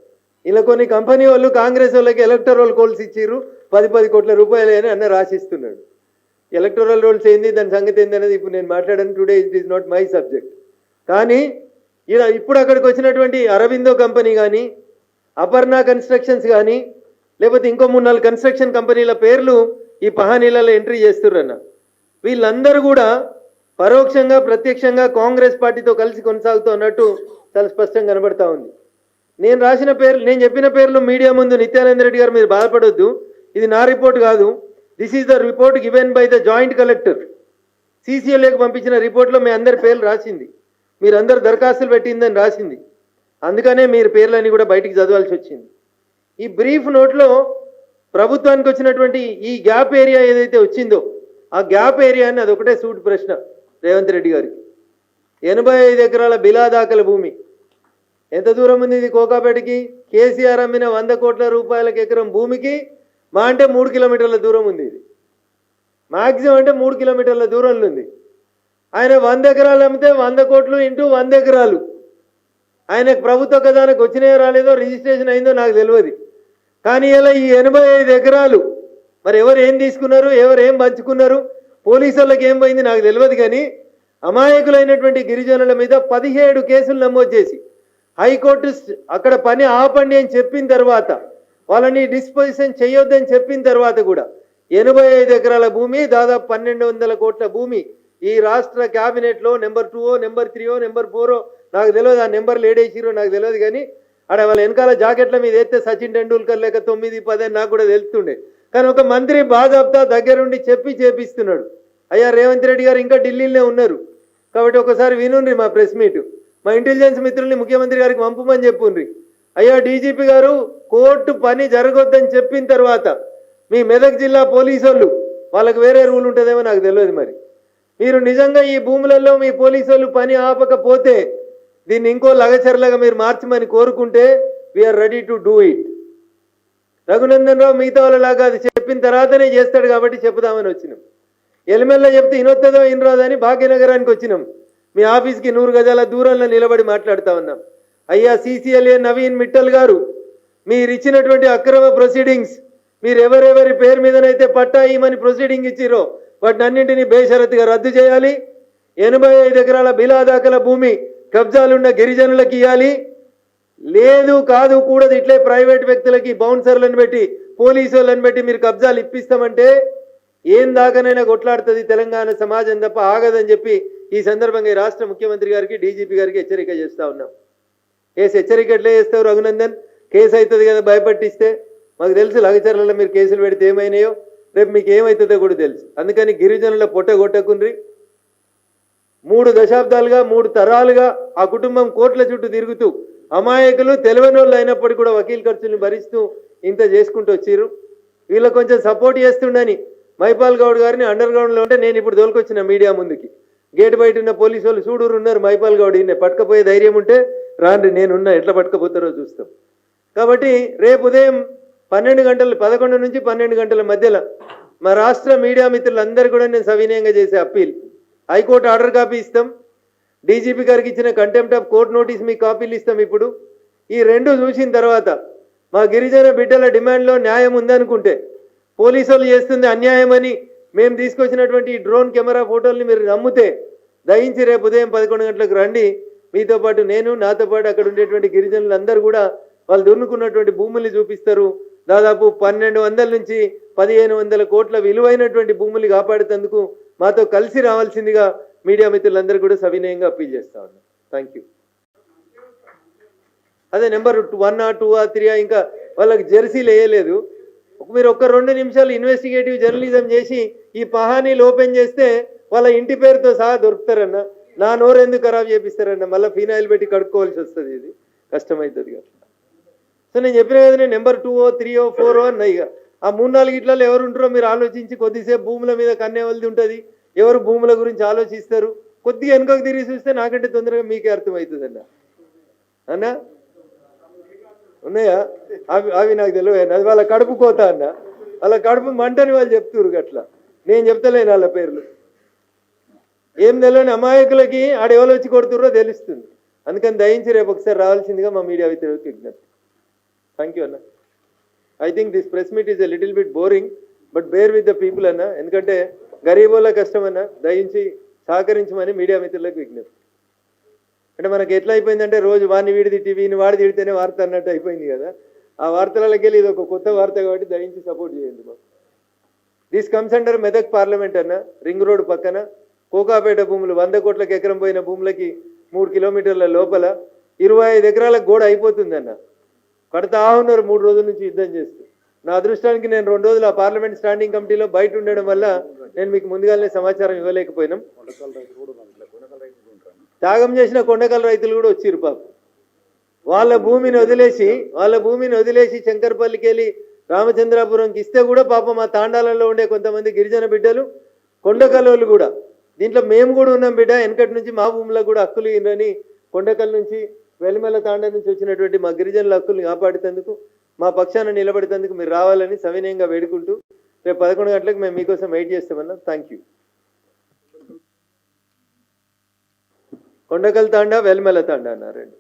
ఇలా కొన్ని కంపెనీ వాళ్ళు కాంగ్రెస్ వాళ్ళకి ఎలక్టరల్ కోల్స్ ఇచ్చిర్రు 10 కోట్ల రూపాయలు అని అన్న రాసిస్తున్నాడు. ఎలక్టరల్ రోల్స్ ఏంది, దాని సంగతి ఏంది అనేది ఇప్పుడు నేను మాట్లాడాను. Today it is not my subject. కానీ ఇలా ఇప్పుడు అక్కడికి వచ్చినటువంటి అరవిందో కంపెనీ కానీ, అపర్ణ కన్స్ట్రక్షన్స్ కానీ, లేకపోతే ఇంకో 3-4 కన్స్ట్రక్షన్ కంపెనీల పేర్లు ఈ పహానీలలో ఎంట్రీ చేస్తుర్రన్న. వీళ్ళందరూ కూడా పరోక్షంగా ప్రత్యక్షంగా కాంగ్రెస్ పార్టీతో కలిసి కొనసాగుతూ ఉన్నట్టు చాలా స్పష్టంగా కనబడతా ఉంది. నేను చెప్పిన పేర్లు మీడియా ముందు నిత్యానంద రెడ్డి గారు మీరు బాధపడొద్దు, ఇది నా రిపోర్ట్ కాదు. This is the report given by the joint collector. CCLAకు పంపించిన రిపోర్ట్లో మీ అందరి పేర్లు రాసింది, మీరందరు దరఖాస్తులు పెట్టిందని రాసింది. అందుకనే మీరు పేర్లన్నీ కూడా బయటికి చదవాల్సి వచ్చింది. ఈ బ్రీఫ్ నోట్లో ప్రభుత్వానికి వచ్చినటువంటి ఈ గ్యాప్ ఏరియా ఏదైతే వచ్చిందో ఆ గ్యాప్ ఏరియాని అదొకటే సూట్ ప్రశ్న రేవంత్ రెడ్డి గారికి. 85 ఎకరాల బిలాదాకల భూమి ఎంత దూరం ఉంది ఇది కోకాపేటకి? కేసీఆర్ అమ్మిన 100 కోట్ల రూపాయలకు ఎకరం భూమికి మా అంటే 3 కిలోమీటర్ల దూరం ఉంది. ఇది మ్యాక్సిమం అంటే 3 కిలోమీటర్ల దూరంలో ఉంది. ఆయన 100 ఎకరాలు అమ్మితే 100 కోట్లు ఇంటూ 100 ఎకరాలు. ఆయనకు ప్రభుత్వ ఖజానాకు వచ్చినాయో రాలేదో, రిజిస్ట్రేషన్ అయిందో నాకు తెలియదు. కానీ ఇలా ఈ 85 ఎకరాలు మరి ఎవరు ఏం తీసుకున్నారు, ఎవరు ఏం పంచుకున్నారు, పోలీసు వాళ్ళకి ఏం పోయింది నాకు తెలియదు. కానీ అమాయకులైనటువంటి గిరిజనుల మీద 17 కేసులు నమోదు చేసి హైకోర్టు అక్కడ పని ఆపండి అని చెప్పిన తర్వాత, వాళ్ళని డిస్పోజిషన్ చేయొద్దని చెప్పిన తర్వాత కూడా 85 ఎకరాల భూమి, దాదాపు 1200 కోట్ల భూమి ఈ రాష్ట్ర క్యాబినెట్లో నెంబర్ 2 నెంబర్ 3 నెంబర్ 4 నాకు తెలియదు, ఆ నెంబర్లు ఏడేసిరో నాకు తెలియదు. కానీ ఆడ వాళ్ళ వెనకాల జాకెట్ల మీద ఎత్తే సచిన్ టెండూల్కర్ లేక 9, 10 అని నాకు కూడా తెలుస్తుండే. కానీ ఒక మంత్రి బాజాబ్తా దగ్గరుండి చేపిస్తున్నాడు. అయ్యా రేవంత్ రెడ్డి గారు ఇంకా ఢిల్లీలోనే ఉన్నారు కాబట్టి ఒకసారి వినుండ్రి మా ప్రెస్ మీట్. మా ఇంటెలిజెన్స్ మిత్రుల్ని ముఖ్యమంత్రి గారికి పంపమని చెప్పుండ్రి. అయ్యా డీజీపీ గారు కోర్టు పని జరగొద్దని చెప్పిన తర్వాత మీ మెదక్ జిల్లా పోలీసు వాళ్ళు, వాళ్ళకి వేరే రూల్ ఉంటుందేమో నాకు తెలియదు. మరి మీరు నిజంగా ఈ భూములలో మీ పోలీసు వాళ్ళు పని ఆపకపోతే దీన్ని ఇంకో లగచర్లగా మీరు మార్చమని కోరుకుంటే we're ready to do it. Raghunandan Rao మిగతా వాళ్ళలాగా అది చెప్పిన తర్వాతనే చేస్తాడు కాబట్టి చెప్పుదామని వచ్చినాం. ఎలిమెల్లా చెప్తే ఇనొత్తదో ఇనరాదని భాగ్యనగరానికి వచ్చినాం. మీ ఆఫీస్కి 100 గజాల దూరంలో నిలబడి మాట్లాడుతూ ఉన్నాం. అయ్యా CCLA నవీన్ మిట్టల్ గారు, మీరు ఇచ్చినటువంటి అక్రమ ప్రొసీడింగ్స్, మీరు ఎవరెవరి పేరు మీదనైతే పట్టా ఇమని ప్రొసీడింగ్ ఇచ్చిరో వాటిని అన్నింటినీ బేషరతుగా రద్దు చేయాలి. 85 ఎకరాల బిలాదాకల భూమి కబ్జాలున్న గిరిజనులకు ఇవ్వాలి. లేదు కాదు కూడదు, ఇట్లే ప్రైవేట్ వ్యక్తులకి బౌన్సర్లను పెట్టి పోలీసు వాళ్ళని పెట్టి మీరు కబ్జాలు ఇప్పిస్తామంటే ఏం దాకానైనా కొట్లాడుతుంది తెలంగాణ సమాజం తప్ప ఆగదని చెప్పి ఈ సందర్భంగా ఈ రాష్ట్ర ముఖ్యమంత్రి గారికి DGP గారికి హెచ్చరిక చేస్తూ ఉన్నాం. హెచ్చరిక ఎట్లా చేస్తావు రఘునందన్? కేసు అవుతుంది కదా భయపట్టిస్తే. మాకు తెలుసు లగచర్లలో మీరు కేసులు పెడితే ఏమైనాయో, రేపు మీకు ఏమవుతుందో కూడా తెలుసు. అందుకని గిరిజనుల పొట్ట కొట్టకుండ్రి. 3 దశాబ్దాలుగా 3 తరాలుగా ఆ కుటుంబం కోట్ల చుట్టూ తిరుగుతూ అమాయకులు తెలివని వాళ్ళు అయినప్పటికీ కూడా వకీల్ ఖర్చులను భరిస్తూ ఇంత చేసుకుంటూ వచ్చిర్రు. వీళ్ళకి కొంచెం సపోర్ట్ చేస్తుండని మైపాల్ గౌడ్ గారిని అండర్ గ్రౌండ్లో ఉంటే నేను ఇప్పుడు దోలుకొచ్చిన మీడియా ముందుకి. గేట్ బయట ఉన్న పోలీసు వాళ్ళు చూడూరు ఉన్నారు. మైపాల్ గౌడ్ ఈయన పట్టుకపోయే ధైర్యం ఉంటే రాండి, నేనున్నా, ఎట్లా పట్టుకపోతారో చూస్తాం. కాబట్టి రేపు ఉదయం 11 నుంచి 12 గంటల మధ్యలో మా రాష్ట్ర మీడియా మిత్రులందరూ కూడా నేను సవినయంగా చేసే అప్పీల్, హైకోర్టు ఆర్డర్ కాపీ ఇస్తాం, DGP గారికి ఇచ్చిన కంటెంప్ట్ ఆఫ్ కోర్ట్ నోటీస్ మీ కాపీలు ఇస్తాం. ఇప్పుడు ఈ 2 చూసిన తర్వాత మా గిరిజన బిడ్డల డిమాండ్లో న్యాయం ఉందనుకుంటే, పోలీసు వాళ్ళు చేస్తుంది అన్యాయమని మేము తీసుకొచ్చినటువంటి ఈ డ్రోన్ కెమెరా ఫోటోల్ని మీరు నమ్మితే దయించి రేపు ఉదయం 11 గంటలకు రండి. మీతో పాటు నేను, నాతో పాటు అక్కడ ఉండేటువంటి గిరిజనులందరూ కూడా వాళ్ళు దున్నుకున్నటువంటి భూముల్ని చూపిస్తారు. దాదాపు 1200 నుంచి 1500 కోట్ల విలువైనటువంటి భూములు కాపాడేందుకు మాతో కలిసి రావాల్సిందిగా మీడియా మిత్రులందరూ కూడా సవినయంగా అప్పీల్ చేస్తా ఉన్నాం. Thank you. అదే నెంబర్ 1 2 3 ఇంకా వాళ్ళకి జెర్సీలు వేయలేదు. మీరు 1-2 నిమిషాలు ఇన్వెస్టిగేటివ్ జర్నలిజం చేసి ఈ పహానీలు ఓపెన్ చేస్తే వాళ్ళ ఇంటి పేరుతో సహా దొరుకుతారన్న. నా నోరు ఎందుకు ఖరాబ్ చేపిస్తారన్న? మళ్ళీ ఫినాయిల్ పెట్టి కడుక్కోవాల్సి వస్తుంది, ఇది కష్టమవుతుంది కదా. సో నేను చెప్పిన కదా, నేను నెంబర్ 2 3 4 అన్న. ఇక ఆ 3-4 ఇట్లలో ఎవరు ఉంటారో మీరు ఆలోచించి కొద్దిసేపు భూముల మీద కన్నేవలది ఉంటుంది. ఎవరు భూముల గురించి ఆలోచిస్తారు? కొద్దిగా వెనుకకు తిరిగి చూస్తే నాకంటే తొందరగా మీకే అర్థమవుతుందన్న. అన్నా ఉన్నాయా? అవి నాకు తెలియదు. అది వాళ్ళ కడుపు కోత అన్న. వాళ్ళ కడుపు మంటని వాళ్ళు చెప్తున్నారు గట్లా. నేను చెప్తలేను వాళ్ళ పేర్లు. ఏం తెలియని అమాయకులకి ఆడెవరు వచ్చి కొడుతుర్రో తెలుస్తుంది. అందుకని దయించి రేపు ఒకసారి రావాల్సిందిగా మా మీడియా వితరణకు విజ్ఞప్తి. థ్యాంక్ యూ అన్న. I think this press meet is a little bit boring, but bear with the people అన్న. ఎందుకంటే గరీబోళ్ళ కష్టం అన్న, దయించి సహకరించమని మీడియా మిత్రులకు విజ్ఞప్తి. అంటే మనకి ఎట్లా అయిపోయిందంటే రోజు వాడిని వీడి తిట్టి వీడిని వాడి తిడితేనే వార్త అన్నట్టు అయిపోయింది కదా. ఆ వార్తలకి వెళ్ళి ఇది ఒక కొత్త వార్త కాబట్టి దయించి సపోర్ట్ చేయండి మాకు. This comes under Medak parliament అన్న. రింగ్ రోడ్ పక్కన కోకాపేట భూములు 100 కోట్లకు ఎకరం పోయిన భూములకి 3 కిలోమీటర్ల లోపల 25 ఎకరాలకు గోడ అయిపోతుంది అన్న. కడతా ఉన్నారు 3 రోజుల నుంచి యుద్ధం చేస్తూ. నా అదృష్టానికి నేను 2 రోజులు ఆ పార్లమెంట్ స్టాండింగ్ కమిటీలో బయట ఉండడం వల్ల నేను మీకు ముందుగానే సమాచారం ఇవ్వలేకపోయినాం. త్యాగం చేసిన కొండకల్ రైతులు కూడా వచ్చిర్రు పాపం. వాళ్ళ భూమిని వదిలేసి శంకర్పల్లికి వెళ్ళి రామచంద్రాపురంకి ఇస్తే కూడా పాపం ఆ తాండాలలో ఉండే కొంతమంది గిరిజన బిడ్డలు, కొండకల్లోళ్ళు కూడా దీంట్లో మేము కూడా ఉన్నాం బిడ్డ, వెనకటి నుంచి మా భూములకు కూడా హక్కులు ఇవ్వని కొండకల్ నుంచి వెలిమెల తాండా నుంచి వచ్చినటువంటి మా గిరిజనుల హక్కుల్ని కాపాడేందుకు మా పక్షాన నిలబడేందుకు మీరు రావాలని సవినయంగా వేడుకుంటూ రేపు 11 గంటలకు మేము మీకోసం వెయిట్ చేస్తామన్నా. Thank you. కొండకల్ తాండా వెలిమెల తాండా అన్నారండి.